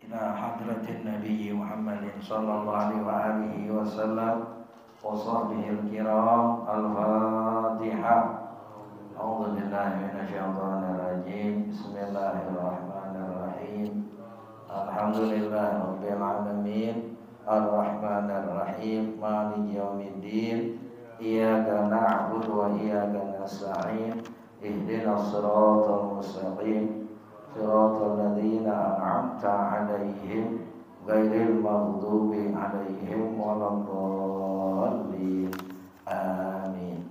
hadratin Nabi Muhammad sallallahu alaihi wasallam wa sahbihi al-kiram. Al-Fatihah. A'udzu billahi minasyaitonir rajim. Bismillahirrahmanirrahim. Alhamdulillahirabbil alamin. Ar-Rahmanir Rahim. Maliki yaumiddin. Iyyaka na'budu wa iyyaka nasta'in. Ihdinas siratal mustaqim. Siratal ladzina an'amta 'alaihim ghairil maghdubi 'alaihim waladdallin. Amin.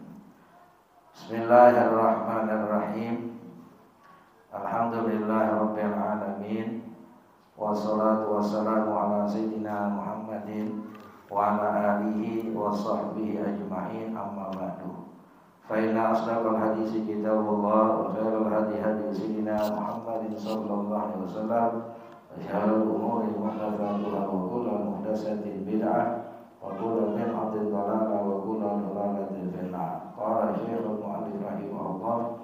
Bismillahirrahmanirrahim. Alhamdulillahirabbil alamin. Wassalatu wassalamu ala sayyidina Muhammadin wa ala alihi wa sahbihi ajma'in, amma ba'du. Fa inna asdaqal hadisi kitabullah wa khairal hadi hadi sayyidina Muhammadin sallallahu alaihi wasallam wa syarrul umuri muhdatsatuhha wa kullu muhdatsatin bid'ah wa kullu bid'atin dhalalah wa kullu dhalalatin fil nar. Qala Syekhul Mu'allif rahimahullah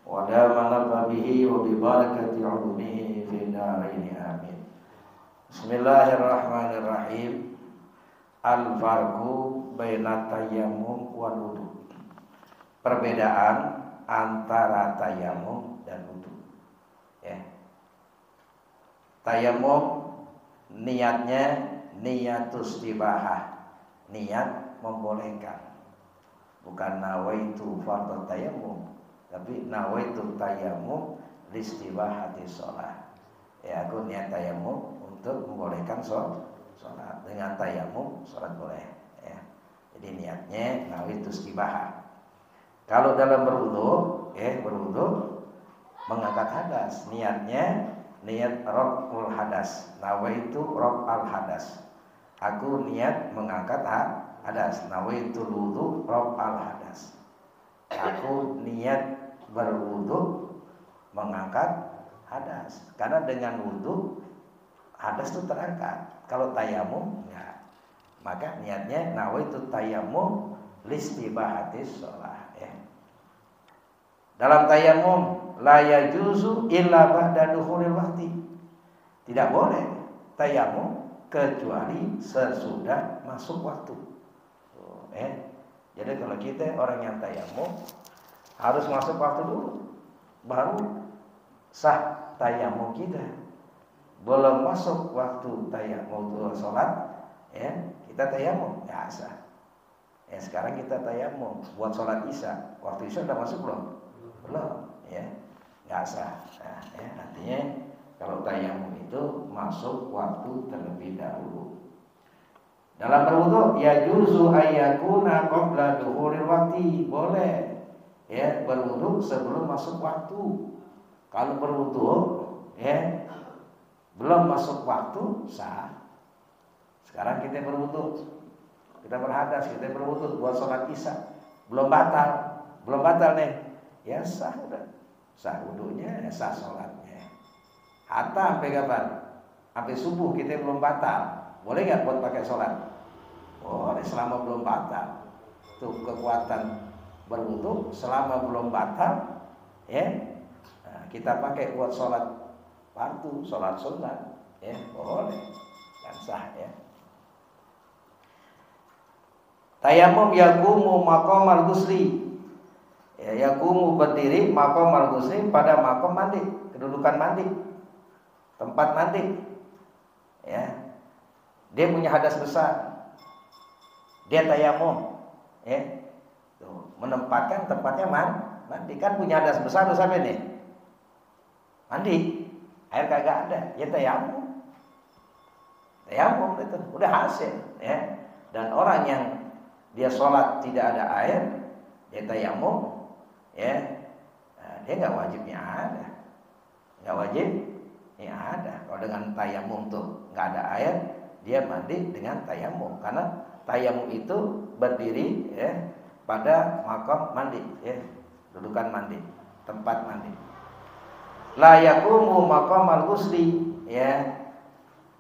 wa damana bihi wa bi barakati 'ulumihi fid dharain amin. Bismillahirrahmanirrahim. Al-farqu baina tayammum wal wudu. Perbedaan antara tayamum dan wudu. Ya. Tayamum niatnya niatus istibahah, niat membolehkan. Bukan nawaitu fardhu tayamum, tapi nawaitu tayamum listibahati shalah. Ya, aku niat tayamum untuk membolehkan sholat. Dengan tayamum sholat boleh. Ya. Jadi niatnya nawaitu istibahah. Kalau dalam berwudu, berwudu mengangkat hadas, niatnya niat raf'ul hadas. Nawaitu raf'al hadas. Aku niat mengangkat hadas. Nawaitu wudu raf'al hadas. Aku niat berwudu mengangkat hadas. Karena dengan wudu hadas itu terangkat. Kalau tayamum enggak. Maka niatnya nawaitu tayamum listibahatis shalah. Dalam tayamum la yajuzu illa ba'da dukhulil waqti. Tidak boleh tayamum kecuali sesudah masuk waktu. Jadi kalau kita orang yang tayamum harus masuk waktu dulu, baru sah tayamum kita. Belum masuk waktu tayamum sholat, kita tayamum ya sah. Sekarang kita tayamum buat sholat isya, waktu isya udah masuk belum? Belum, nggak sah. Artinya kalau tayamum itu masuk waktu terlebih dahulu. Dalam berwudu ya juzu ayyakuna qabla dukhulil waqti, boleh berwudu sebelum masuk waktu. Kalau berwudu belum masuk waktu sah. Sekarang kita berwudu, kita berhadas, kita berwudu buat sholat isya, belum batal nih. Ya sah udah. Sah wudunya, sah sholatnya. Hatta sampai kapan? Sampai subuh kita belum batal. Boleh gak buat pakai sholat? Boleh selama belum batal. Tuh kekuatan berwudu selama belum batal, nah, kita pakai buat sholat fardu, sholat sunat, boleh. Dan sah Tayamum yaqumu maqamal ghusli. Yaqumu berdiri maqamal ghusli pada maqam mandi, kedudukan mandi, tempat mandi. Dia punya hadas besar. Dia tayamum, menempatkan tempatnya mandi. Kan punya hadas besar terus apa nih? Mandi. Air kagak ada, ya tayamum. Tayamum itu udah hasil, Dan orang yang dia sholat tidak ada air, dia tayamum, dia nggak wajibnya ada, Kalau dengan tayamum tuh nggak ada air, dia mandi dengan tayamum, karena tayamum itu berdiri pada makam mandi, dudukan mandi, tempat mandi. La yaqumu maqamal ghusli,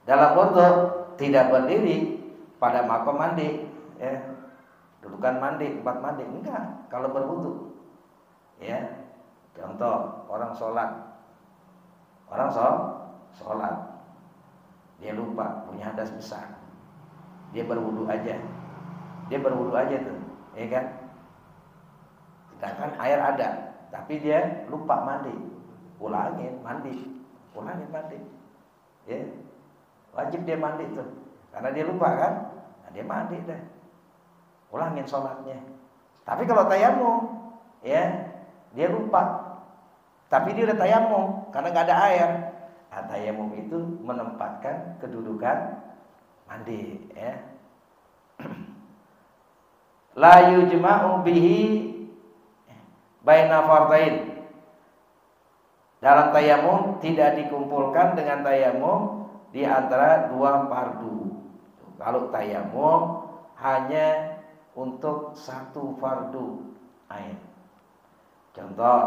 dalam wudu tidak berdiri pada makam mandi, dudukan mandi, tempat mandi, enggak. Kalau berwudu, contoh orang sholat, dia lupa punya hadas besar, dia berwudu aja tuh, ya kan? Sedangkan air ada, tapi dia lupa mandi, ulangin mandi, ya wajib dia mandi tuh, karena dia lupa kan, nah, dia mandi deh, ulangin sholatnya. Tapi kalau tayamum, ya dia lupa, tapi dia udah tayamum karena nggak ada air. Nah, tayamum itu menempatkan kedudukan mandi, ya. La yujma'u bihi baina fardhain. Dalam tayamum tidak dikumpulkan dengan tayamum di antara dua fardu. Kalau tayamum hanya untuk satu fardu ain. Contoh,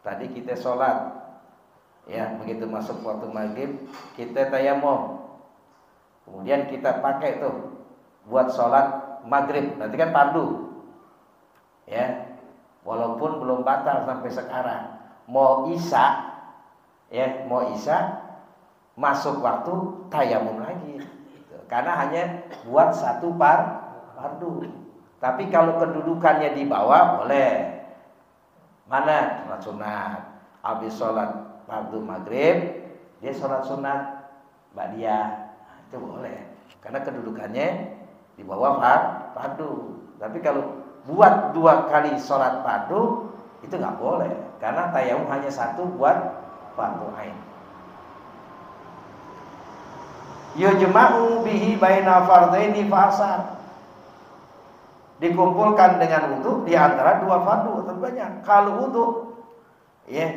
tadi kita sholat, ya begitu masuk waktu maghrib kita tayamum, kemudian kita pakai tuh buat sholat maghrib, nanti kan fardu, ya walaupun belum batal sampai sekarang. Mau isya, ya mau isya masuk waktu tayamum lagi, karena hanya buat satu fardu. Tapi kalau kedudukannya di bawah boleh. Mana sholat sunat, habis sholat fardu maghrib dia sholat sunat ba'diyah, itu boleh karena kedudukannya di bawah fardu. Tapi kalau buat 2 kali sholat fardu itu nggak boleh, karena tayamum hanya satu buat fardu ain. Yujma'u bihi baina fardhaini fasar. Dikumpulkan dengan wudu di antara 2 fardu atau banyak. Kalau wudu, ya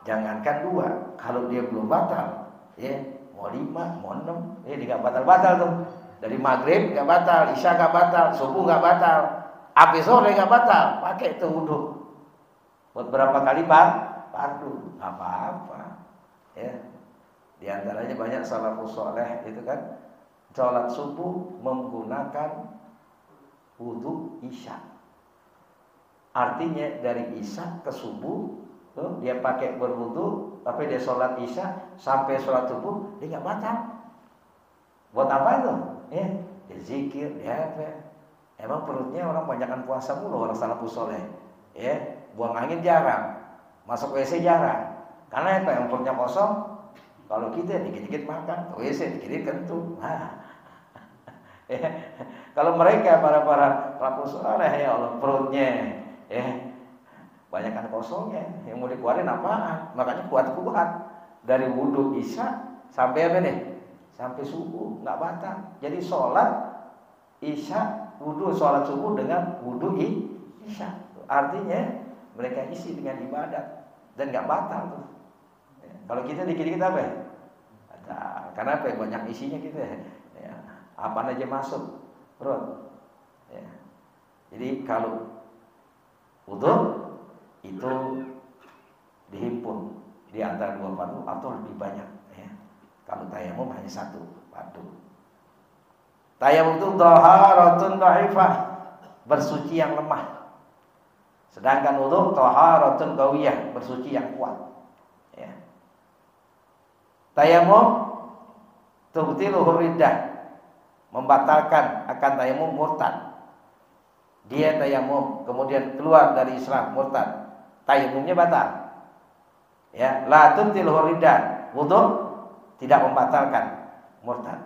jangankan 2, kalau dia belum batal, ya mau 5, mau 6, dia nggak batal tuh. Dari maghrib nggak batal, isya nggak batal, subuh nggak batal, habis sore nggak batal, pakai itu wudu. Buat berapa kali fardu, apa-apa. Ya, di antaranya banyak salafus saleh itu kan sholat subuh menggunakan wudu isya. Artinya dari isya ke subuh tuh, dia pakai berwudu, tapi dia sholat isya sampai sholat subuh dia nggak batal. Buat apa itu? Ya, dia zikir, dia apa? Emang perutnya orang banyakkan puasa mulu orang salafus saleh. Ya, buang angin jarang, masuk WC jarang. Karena apa? Yang perutnya kosong. Kalau kita dikit-dikit makan, ke WC dikit-dikit kentut. Ya. Kalau mereka para salafus saleh, ya Allah perutnya, ya banyakkan kosongnya, yang mau dikeluarin apaan? Makanya kuat dari wudu isya sampai apa nih? Sampai subuh nggak batal. Jadi sholat isya, wudu sholat subuh dengan wudu isya. Artinya mereka isi dengan ibadat dan nggak batal tuh. Ya. Kalau kita dikit-dikit apa? Batal. Karena apa? Banyak isinya kita. Ya. Apa aja masuk, bro. Ya. Jadi kalau wudu itu dihimpun di antara 2 fardu atau lebih banyak. Ya. Kalau tayamum hanya 1 fardu. Tayamum itu taharatun dhaifah, bersuci yang lemah. Sedangkan wudu taharatun qawiyah, bersuci yang kuat. Ya. Tayamum tubtiluhu riddah, membatalkan akan tayamum murtad. Dia tayamum kemudian keluar dari Islam, murtad, tayamumnya batal. Ya, la tubtiluhu riddah, wudu tidak membatalkan murtad.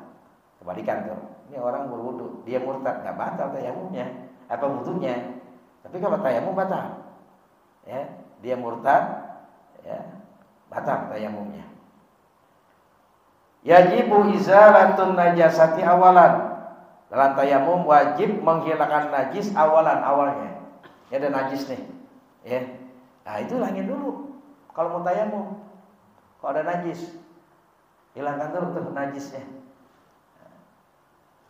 Kebalikan tuh. Ini orang berwudu, dia murtad, enggak batal tayamumnya, apa wudunya. Tapi kalau tayamum batal. Ya, dia murtad, ya, batal tayamumnya. Yajibu izalatun najasati awalan. Dalam tayamum wajib menghilangkan najis awalnya. Ya, ada najis nih. Ya. Nah, itu hilangin dulu. Kalau mau tayamum, kalau ada najis, hilangkan dulu tuh najisnya.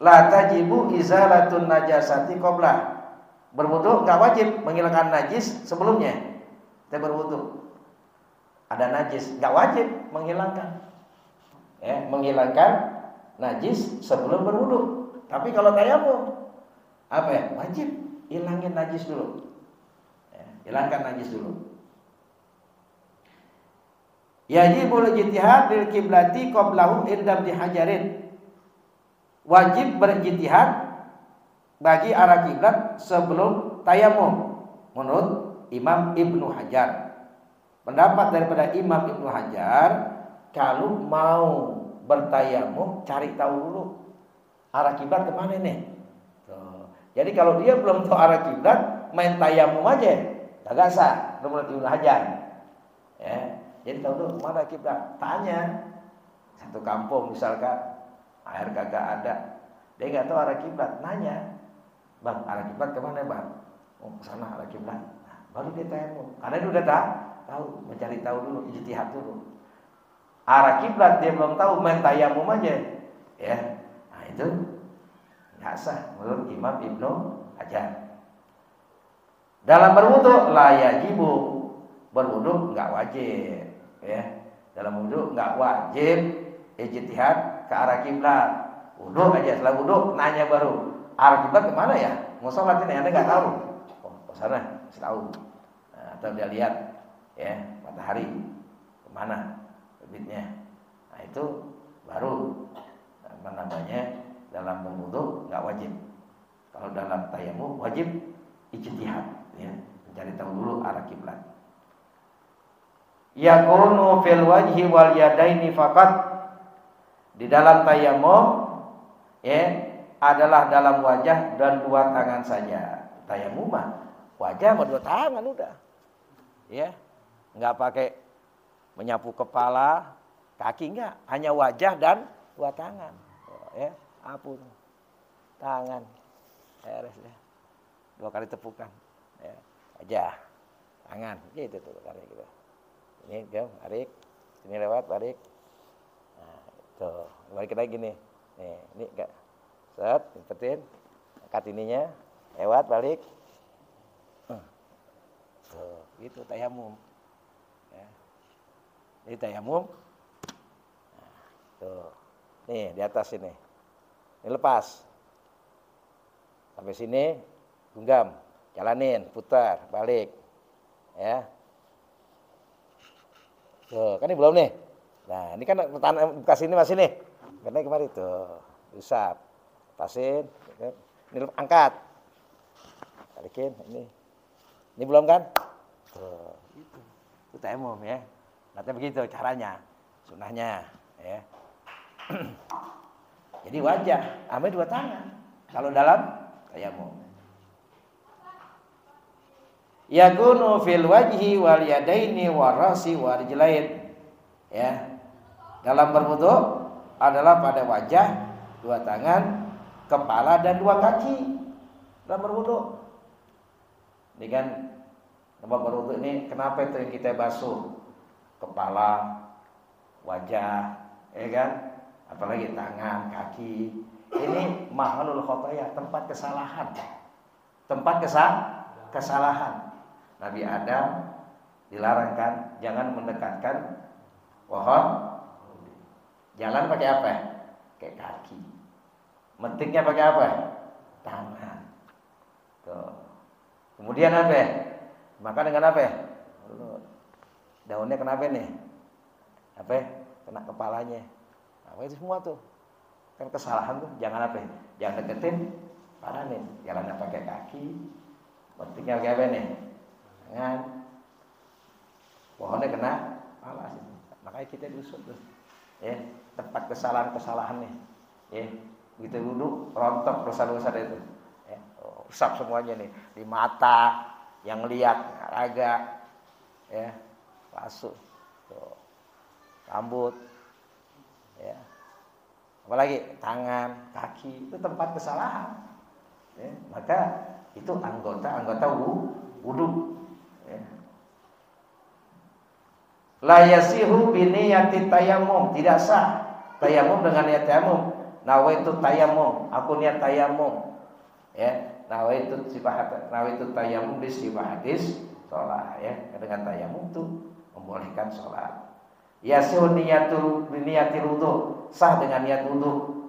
La tajibu izalatun najasati qabla. Berwudu enggak wajib menghilangkan najis sebelumnya. Kita berwudu. Ada najis, enggak wajib menghilangkan. Ya, menghilangkan najis sebelum berwudu. Tapi kalau tayamum apa ya? Wajib hilangin najis dulu. Ya, hilangkan najis dulu. Yajibul ijtihad lil qiblati qablahu indam dihajarin. Wajib berijtihad bagi arah kiblat sebelum tayamum menurut Imam Ibnu Hajar. Pendapat daripada Imam Ibnu Hajar, kalau mau bertayamum cari tahu dulu arah kiblat kemana nih. Tuh. Jadi kalau dia belum tahu arah kiblat, main tayamum aja, kagak sah menurut Ibnu Hajar. Ya, jadi tahu dulu mana kiblat. Tanya satu kampung misalkan air kagak ada, dia nggak tahu arah kiblat, nanya, bang arah kiblat kemana bang? Oh ke sana arah kiblat. Nah, baru dia tayamum. Karena dia udah tahu, mencari tahu dulu, ijtihad dulu. Arah kiblat dia belum tahu, main tayamum aja, ya. Nah itu nggak sah menurut Imam Ibnu Hajar. Dalam berwudu la yajibu, berwudu nggak wajib, ya. Dalam wudu nggak wajib ijtihad ke arah kiblat. Wudu aja, setelah wudu nanya baru arah kiblat kemana ya? Mau sholat ini anda nggak tahu. Oh ke sana, tahu. Nah, atau dia lihat, ya matahari kemana terbitnya. Nah itu baru apa namanya dalam berwudu nggak wajib. Kalau dalam tayamum wajib ijtihad, ya, mencari tahu dulu arah kiblat. Yakunu fil wajhi wal yadaini faqat, di dalam tayamum ya adalah dalam wajah dan dua tangan saja. Tayamum mah wajah sama dua tangan udah. Ya. Enggak pakai menyapu kepala, kaki enggak, hanya wajah dan dua tangan. Ya, apun. Tangan. Beres ya. 2 kali tepukan. Ya, wajah, tangan. Gitu tuh kali gitu. Ini dia tarik, sini lewat tarik. Nah, tuh, balik lagi nih. Nih, ini enggak set, umpetin, angkat ininya, lewat balik. Tuh, gitu tayamum. Ya. Ini tayamum. Nah, tuh. Nih, di atas sini. Ini lepas. Sampai sini genggam, jalanin, putar, balik. Ya. Tuh, kan ini belum nih. Nah, ini kan bekas ini masih nih. Karena kemarin tuh, usap. Pasin, ini angkat. Balikin ini. Ini belum kan? Tuh, itu tayamum ya. Nanti begitu caranya, sunahnya ya. Jadi wajah, sama 2 tangan. Kalau dalam tayamum. Yakunu fil wajhi wal yadaini warasi warijlain. Ya. Dalam berwudu adalah pada wajah, 2 tangan, kepala dan 2 kaki. Dalam berwudu. Ini kan tempat berwudu ini kenapa itu yang kita basuh? Kepala, wajah, ya kan? Apalagi tangan, kaki. Ini mahalul khotoya, tempat kesalahan. Tempat kesalahan. Nabi Adam dilarangkan jangan mendekatkan pohon. Jalan pakai apa? Pakai kaki. Mentiknya pakai apa? Tangan. Tuh. Kemudian apa? Makan dengan apa? Daunnya kenapa nih? Apa? Kena kepalanya. Apa itu semua tuh? Kan kesalahan tuh. Jangan apa? Jangan deketin, paranin. Jalannya pakai kaki. Mentiknya pakai apa nih? Tangan. Pohonnya kena kepala. Makanya kita diusut tuh. Ya, tempat kesalahan-kesalahan nih. Ya, begitu duduk rontok dosa-dosa itu. Ya, usap semuanya nih di mata, yang lihat agak ya, basuh. Tuh. Rambut. Ya. Apalagi tangan, kaki, itu tempat kesalahan. Ya, maka itu anggota wudu. Ya. La yasihu biniyati tayamum, tidak sah tayamum dengan niat tayamum. Nawaitu tayamum, aku niat tayamum. Ya, nawaitu tayamum di sifat hadis sholat ya. Dengan tayamum itu membolehkan sholat. Yasihu niyatil wudu, sah dengan niat wudu.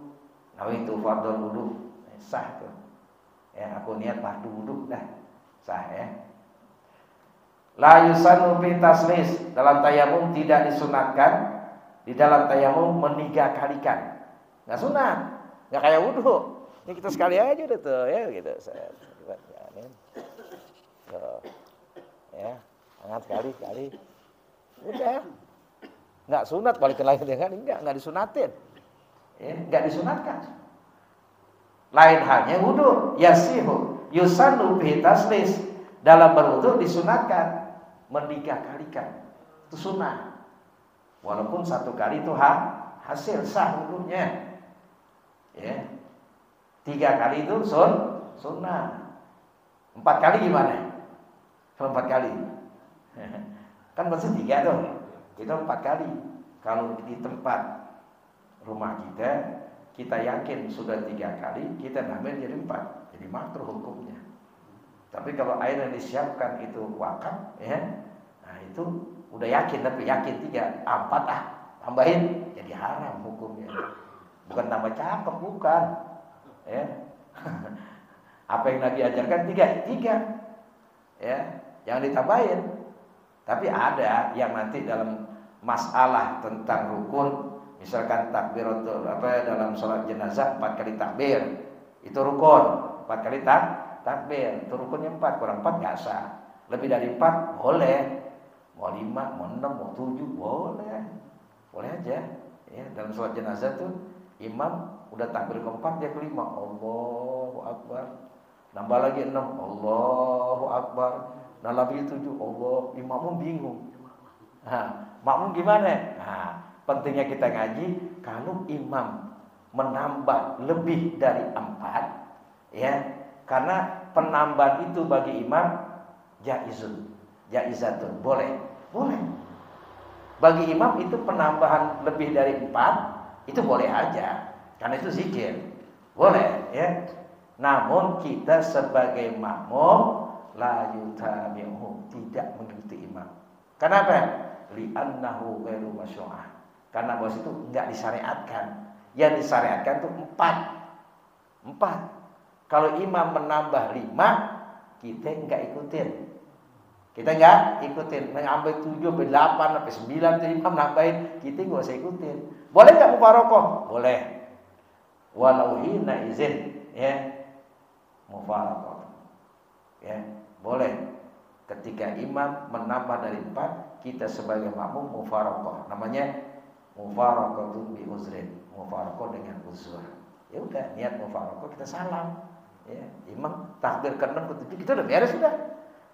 Nawaitu fardhu wudu, sah tuh. Ya, aku niat fardu wudu dah. Sah ya. La yusannu fi taslis, dalam tayamum tidak disunatkan di dalam tayamum meniga kalikan. Enggak sunat, enggak kayak wudu. Ini kita sekali aja udah tuh ya gitu. Tuh. Ya, hangat sekali. Udah. Enggak sunat, balikin lagi dengan enggak disunatin. Ya, enggak disunatkan. Lain halnya wudu, yasihu yusannu fi taslis, dalam berwudu disunatkan meniga kalikan. Itu sunnah. Walaupun satu kali itu hasil sah wudunya. Ya. 3 kali itu sunnah. 4 kali gimana? Kalau 4 kali. Kan maksud 3 tuh. Itu 4 kali. Kalau di tempat rumah kita yakin sudah 3 kali, kita nambah jadi 4. Jadi makruh hukumnya. Tapi kalau air yang disiapkan itu wakaf, ya, nah itu udah yakin, tapi yakin 3, 4 tambahin, jadi haram hukumnya. Bukan tambah cakep, bukan. Ya. Apa yang Nabi ajarkan 3, ya, jangan ditambahin. Tapi ada yang nanti dalam masalah tentang rukun, misalkan takbiratul dalam sholat jenazah 4 kali takbir, itu rukun, 4 kali takbir, itu rukunnya 4, kurang 4 nggak sah. Lebih dari 4 boleh, mau 5, mau 6, mau 7 boleh aja. Ya, dalam sholat jenazah tuh imam udah takbir keempat, dia kelima, Allahu Akbar, nambah lagi 6, Allahu Akbar, nambah lagi 7, Allah. Imam bingung. Nah, makmum gimana? Nah, pentingnya kita ngaji, kalau imam menambah lebih dari 4, ya. Karena penambahan itu bagi imam jaizatun, boleh. Bagi imam itu penambahan lebih dari 4 itu boleh aja, karena itu zikir, boleh, ya. Namun kita sebagai makmum la yutabi'u, tidak mengikuti imam. Kenapa? Li'annahu ghairu masyru'ah. Karena bos itu enggak disyariatkan. Yang disyariatkan itu 4. Kalau imam menambah 5, kita enggak ikutin. Mengambil 7 sampai 8 sampai 9 itu imam nambahin, kita enggak usah ikutin. Boleh enggak mufarokoh? Boleh. Walau hina izin, ya. Mufarokoh. Ya, boleh. Ketika imam menambah dari 4, kita sebagai makmum mufarokoh. Namanya mufarokoh bi uzrin, mufarokoh dengan uzur. Ya udah, niat mufarokoh, kita salam. Ya, imam takbir ke-6 ke-7 kita udah beres sudah.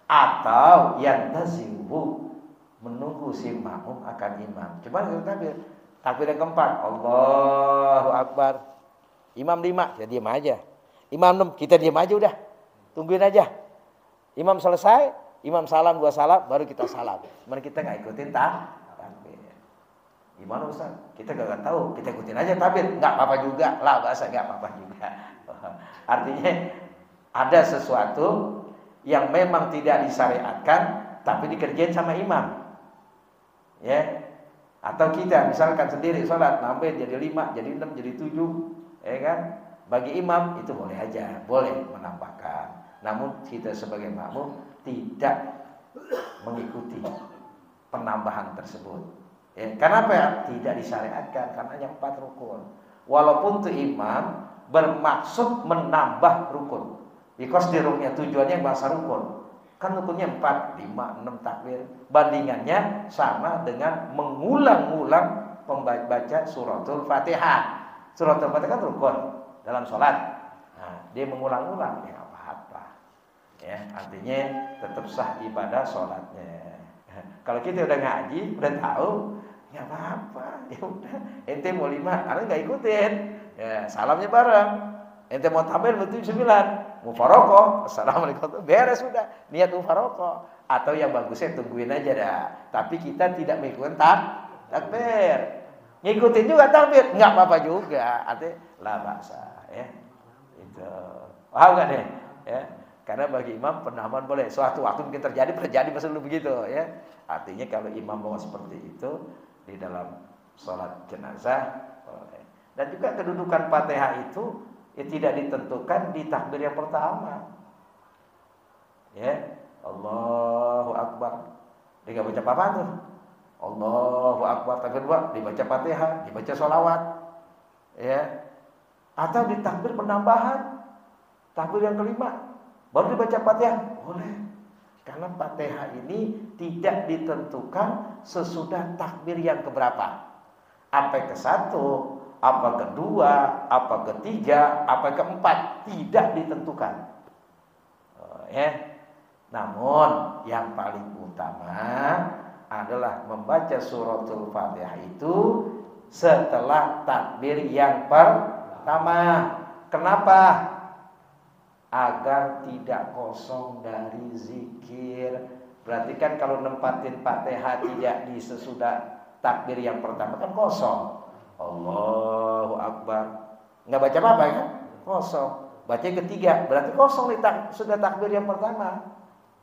Atau yang tazimu, menunggu si makmum akan imam. Coba kita takbir yang keempat, Allahu Akbar. Imam 5, kita diam aja. Imam 6, kita diam aja udah. Tungguin aja. Imam selesai, imam salam, 2 salam, baru kita salam. Cuman kita enggak ikutin takbir. Gimana Ustaz? Kita enggak tahu, kita ikutin aja takbir. Enggak apa-apa juga. Lah bahasa enggak apa-apa juga. Artinya ada sesuatu yang memang tidak disyariatkan tapi dikerjain sama imam. Ya. Atau kita misalkan sendiri salat nambah jadi 5, jadi 6, jadi 7, ya kan? Bagi imam itu boleh aja, boleh menambahkan. Namun kita sebagai makmum tidak mengikuti penambahan tersebut. Ya, kenapa ya? Tidak disyariatkan karena hanya 4 rukun. Walaupun tuh imam bermaksud menambah rukun, because dirumnya tujuannya bahasa rukun. Kan rukunnya 4, 5, 6 takbir. Bandingannya sama dengan mengulang-ulang membaca suratul Fatihah. Suratul Fatihah kan rukun dalam sholat. Nah, dia mengulang-ulang, ya apa-apa. Ya, artinya tetap sah ibadah sholatnya. Kalau kita udah ngaji, udah tahu, ya apa-apa. Ya udah, ente mau 5, karena nggak ikutin. Ya, salamnya bareng. Ente mau tampil betul 9, mufarokoh, assalamualaikum, beres sudah, niat mufarokoh. Atau yang bagusnya tungguin aja dah. Tapi kita tidak mengikuti takbir. Ngikutin juga takbir, nggak apa-apa juga. Artinya la baksa, ya. Itu. Paham nggak nih? Ya. Karena bagi imam penambahan boleh. Suatu waktu mungkin terjadi masa dulu begitu, ya. Artinya kalau imam mau seperti itu di dalam sholat jenazah. Dan juga kedudukan Fatihah itu ya, tidak ditentukan di takbir yang pertama. Ya, Allahu Akbar. Dia nggak baca apa tuh? Allahu Akbar. Takbir kedua dibaca Fatihah, dibaca sholawat, ya. Atau di takbir penambahan, takbir yang kelima baru dibaca Fatihah, boleh. Karena Fatihah ini tidak ditentukan sesudah takbir yang keberapa. Apa ke-1, apa kedua, apa ketiga, apa keempat, tidak ditentukan. Namun yang paling utama adalah membaca suratul Fatihah itu setelah takbir yang pertama. Kenapa? Agar tidak kosong dari zikir. Berarti kan kalau nempatin Fatihah tidak di sesudah takbir yang pertama kan kosong. Allahu Akbar, nggak baca apa-apa kan? Kosong. Baca yang ketiga, berarti kosong sudah takbir yang pertama.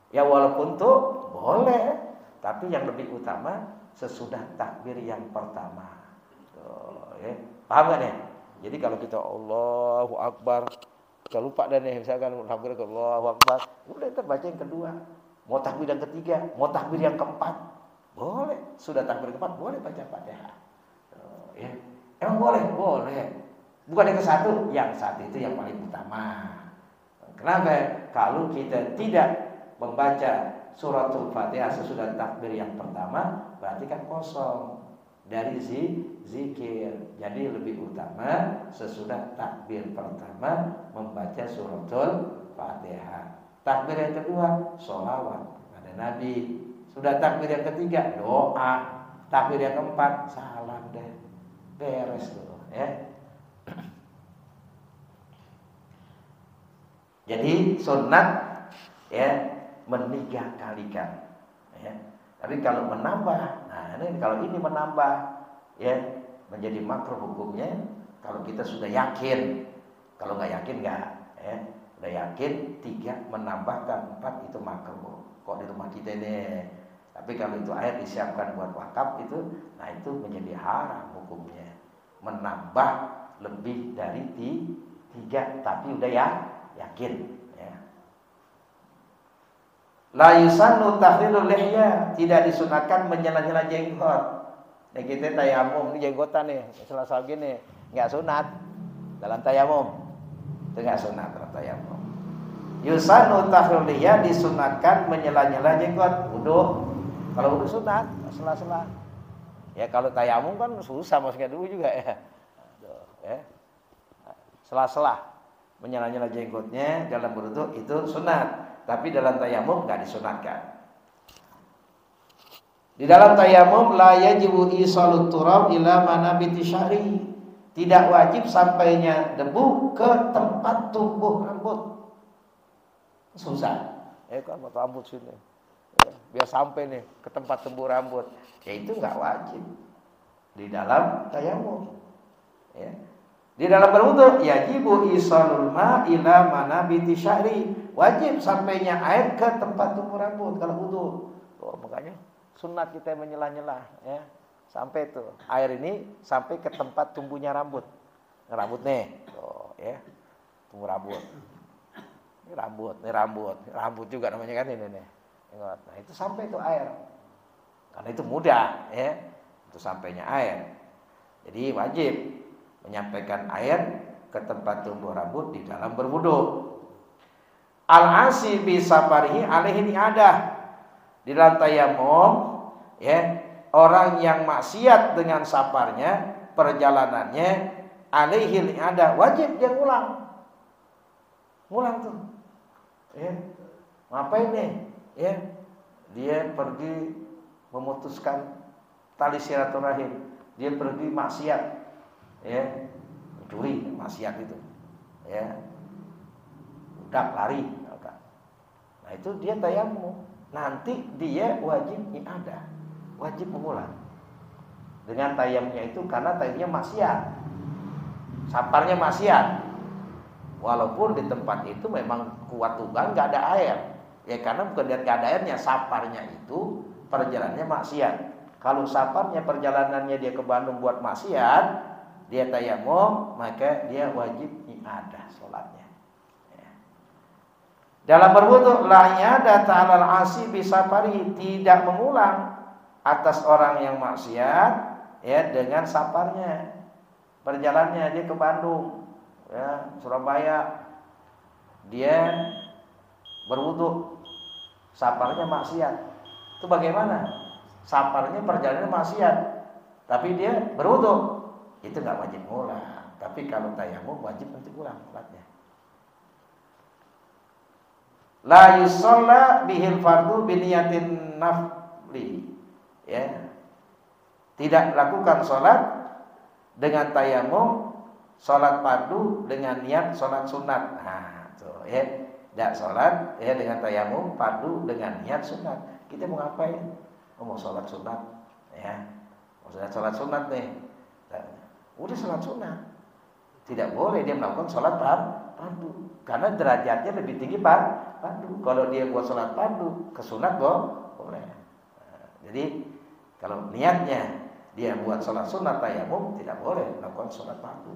Ya walaupun tuh boleh, tapi yang lebih utama sesudah takbir yang pertama. Tuh, ya. Paham gak nih? Jadi kalau kita Allahu Akbar, kita lupa dan nih misalkan takbir Allahu Akbar, udah terbaca yang kedua. Mau takbir yang ketiga, mau takbir yang keempat, boleh. Sudah takbir keempat, boleh baca Fatihah. Ya. Emang boleh? Boleh. Bukan yang ke-1, yang 1 itu yang paling utama. Kenapa? Kalau kita tidak membaca suratul Fatihah sesudah takbir yang pertama, berarti kan kosong dari zikir. Jadi lebih utama sesudah takbir pertama membaca suratul Fatihah. Takbir yang kedua, sholawat pada Nabi. Sudah takbir yang ketiga, doa. Takbir yang keempat, salam deh. Beres loh, ya. Jadi sunat ya meniga-kalikan, ya. Tapi kalau menambah, nah ini kalau ini menambah, ya menjadi makruh hukumnya. Kalau kita sudah yakin, kalau nggak yakin nggak, ya. Udah yakin 3 menambahkan 4 itu makruh. Kok di rumah kita ini. Tapi kalau itu air disiapkan buat wakaf itu, nah itu menjadi haram hukumnya. Menambah lebih dari 3, tapi udah ya yakin. Ya. La yusannu tahrilul lihya, tidak disunatkan menyela-nyela jenggot. Nah kita tayamum, ini jenggotan nih, selasa gini, nggak sunat dalam tayamum. Itu nggak sunat dalam tayamum. Yusannu tahrilul lihya, disunatkan menyela-nyela jenggot. Wudu. Kalau wudu sunat, sela-sela. Ya kalau tayamum kan susah masuknya dulu juga ya. Ya. Sela-sela menyela-nyela jenggotnya dalam berwudu itu sunat, tapi dalam tayamum nggak disunatkan. Di dalam tayamum la yajibu isalut turab ila manabiti syari, tidak wajib sampainya debu ke tempat tumbuh rambut. Susah. Kan rambut sini. Ya, biar sampai nih ke tempat tumbuh rambut. Ya itu nggak wajib di dalam tayamum. Ya. Di dalam berwudu yajibu isalul ma ila manabiti sya'ri, wajib sampainya air ke tempat tumbuh rambut kalau wudu. Oh, makanya sunat kita menyela-nyela ya. Sampai tuh air ini sampai ke tempat tumbuhnya rambut. Rambut nih. Tuh ya. Tumbuh rambut. Ini rambut. Rambut juga namanya kan ini nih. Nah, itu sampai tuh air. Karena itu mudah ya. Itu sampainya air. Jadi wajib menyampaikan air ke tempat tumbuh rambut di dalam berwudu. Al-asi bi safarihi alaihi i'adah. Di dalam tayamum ya, orang yang maksiat dengan safarnya, perjalanannya, alaihi i'adah, wajib dia ngulang. Ngulang tuh. Ya. Ngapain nih? Ya. Dia pergi memutuskan tali silaturahim. Dia pergi maksiat. Ya, mencuri, maksiat itu, ya, udah lari, nah itu dia tayamum, nanti dia wajib i'adah, wajib mengulang dengan tayamumnya itu karena tayamumnya maksiat, saparnya maksiat, walaupun di tempat itu memang kuat tugang nggak ada air, ya karena bukan dia nggak ada airnya, saparnya itu perjalanannya maksiat. Kalau saparnya perjalanannya dia ke Bandung buat maksiat, dia tayamum, maka dia wajib i'adah sholatnya. Ya. Dalam berwudu la yada ta'alal asi bisafari, tidak mengulang atas orang yang maksiat ya dengan safarnya. Perjalanannya dia ke Bandung, ya, Surabaya. Dia berwudu, safarnya maksiat. Itu bagaimana? Safarnya perjalanannya maksiat, tapi dia berwudu. Itu enggak wajib ngulang. Tapi kalau tayamum wajib nanti ulang salatnya. La yusalla bihil fardu biniyatin nafli. Ya. Tidak lakukan salat dengan tayamum salat fardu dengan niat salat sunat. Nah, tuh ya. Tidak salat ya dengan tayamum fardu dengan niat sunat. Kita mau ngapain? Mau salat sunat ya. Mau salat sunat nih. Udah salat sunat. Tidak boleh dia melakukan salat fardu. Karena derajatnya lebih tinggi fardu. Kalau dia buat sholat fardu ke sunat boleh. Nah, jadi kalau niatnya dia buat sholat sunat tayamum, tidak boleh melakukan sholat fardu.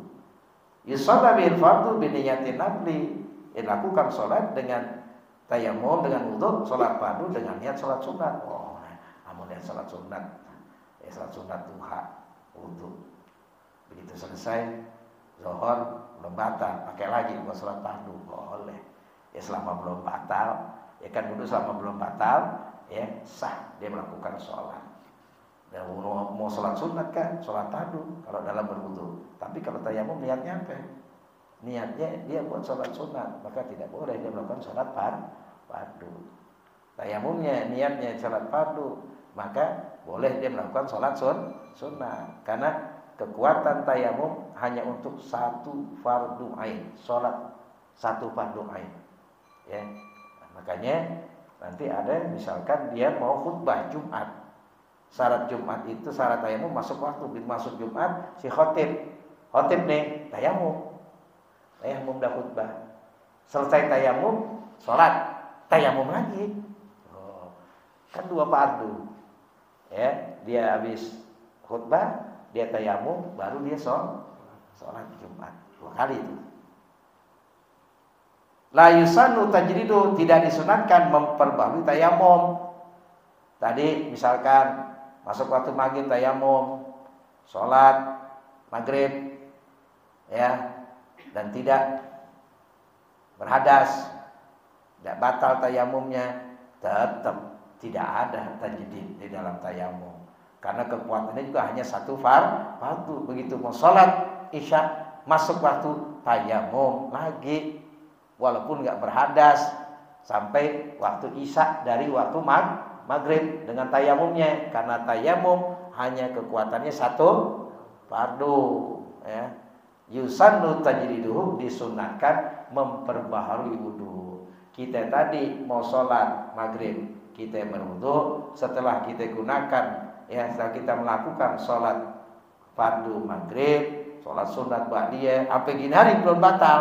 Yusalla bil fardu bi niyatin nafli. Lakukan sholat dengan tayamum dengan wudu, sholat fardu dengan niat sholat sunat. Oh, amun niat sholat sunat, ya sholat sunat duha, wudu. Begitu selesai zuhur belum batal, pakai lagi buat sholat fardu, boleh. Ya selama belum batal, ya kan wudu selama belum batal, ya sah dia melakukan sholat. Dan mau sholat sunat kan, sholat fardu kalau dalam berwudu. Tapi kalau tayamum niatnya apa? Niatnya dia buat sholat sunat, maka tidak boleh dia melakukan sholat fardu. Tayamumnya niatnya sholat fardu, maka boleh dia melakukan sholat sunat. Karena kekuatan tayamum hanya untuk satu fardu ain, sholat satu fardu ain. Ya, makanya nanti ada misalkan dia mau khutbah Jumat, syarat Jumat itu syarat tayamum masuk waktu. Masuk Jumat si khotib nih tayamum dah khutbah, selesai tayamum sholat tayamum lagi. Oh, kan dua fardu. Ya, dia habis khutbah dia tayamum, baru dia sholat Jumat 2 kali itu. La yusannu tajridu, tidak disunatkan memperbarui tayamum. Tadi misalkan masuk waktu maghrib tayamum, sholat maghrib, ya, dan tidak berhadas, tidak batal tayamumnya, tetap tidak ada tajdid di dalam tayamum. Karena kekuatannya juga hanya satu fardu. Begitu mau sholat isya masuk waktu tayamum lagi, walaupun nggak berhadas sampai waktu isya dari waktu maghrib dengan tayamumnya. Karena tayamum hanya kekuatannya satu fardu. Ya. Yusannu tajriduhu, disunatkan memperbaharui wudu. Kita tadi mau sholat maghrib, kita berwudu, setelah kita gunakan ya, setelah kita melakukan sholat fardu maghrib, sholat sunat ba'diyah, sampai gini hari belum batal,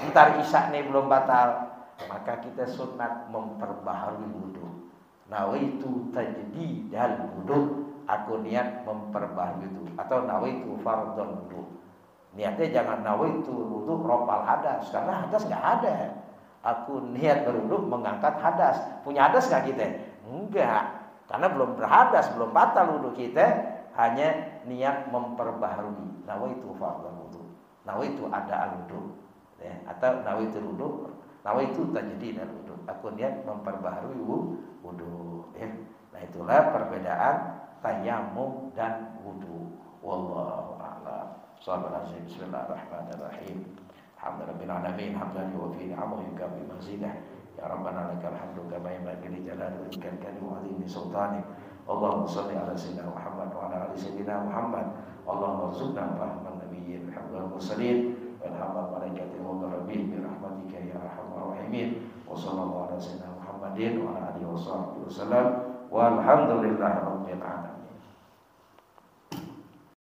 ntar isya nih belum batal, maka kita sunat memperbaharui wudu. Nawaitu tajdidal wudu, aku niat memperbaharui wudu, atau nawaitu fardhon wudu. Niatnya jangan nawaitu wudu rofal hadas, karena hadas nggak ada. Aku niat berwudu mengangkat hadas. Punya hadas nggak kita? Enggak. Karena belum berhadas, belum batal wudu kita, hanya niat memperbaharui. Nawaitu fardhon wudu, nawaitu ada al-wudu, ya, atau nawaitu wudu, nawaitu tajdid al-wudu. Aku niat memperbaharui wudu, ya. Nah, itulah perbedaan tayamum dan wudu. Wallahu a'lam. Bismillahirrahmanirrahim. Alhamdulillahirabbil alamin, hamdan yuwaffi ni'amahu yukafi mazidah. Ya Rabbana lakal hamdu kama yanbaghi li jalali wajhikal karim wa 'azimi sultanik. Allahumma shalli ala sayyidina Muhammad wa ala ali sayyidina Muhammad. Allahumma rzuqna fahman nabiyyin hamdal mursalin wa alhamdul malaikatil muqarrabin bi rahmatika ya arhamar rahimin. Wa sallallahu ala sayyidina Muhammadin wa ala alihi wasallam. Walhamdulillahirabbil alamin.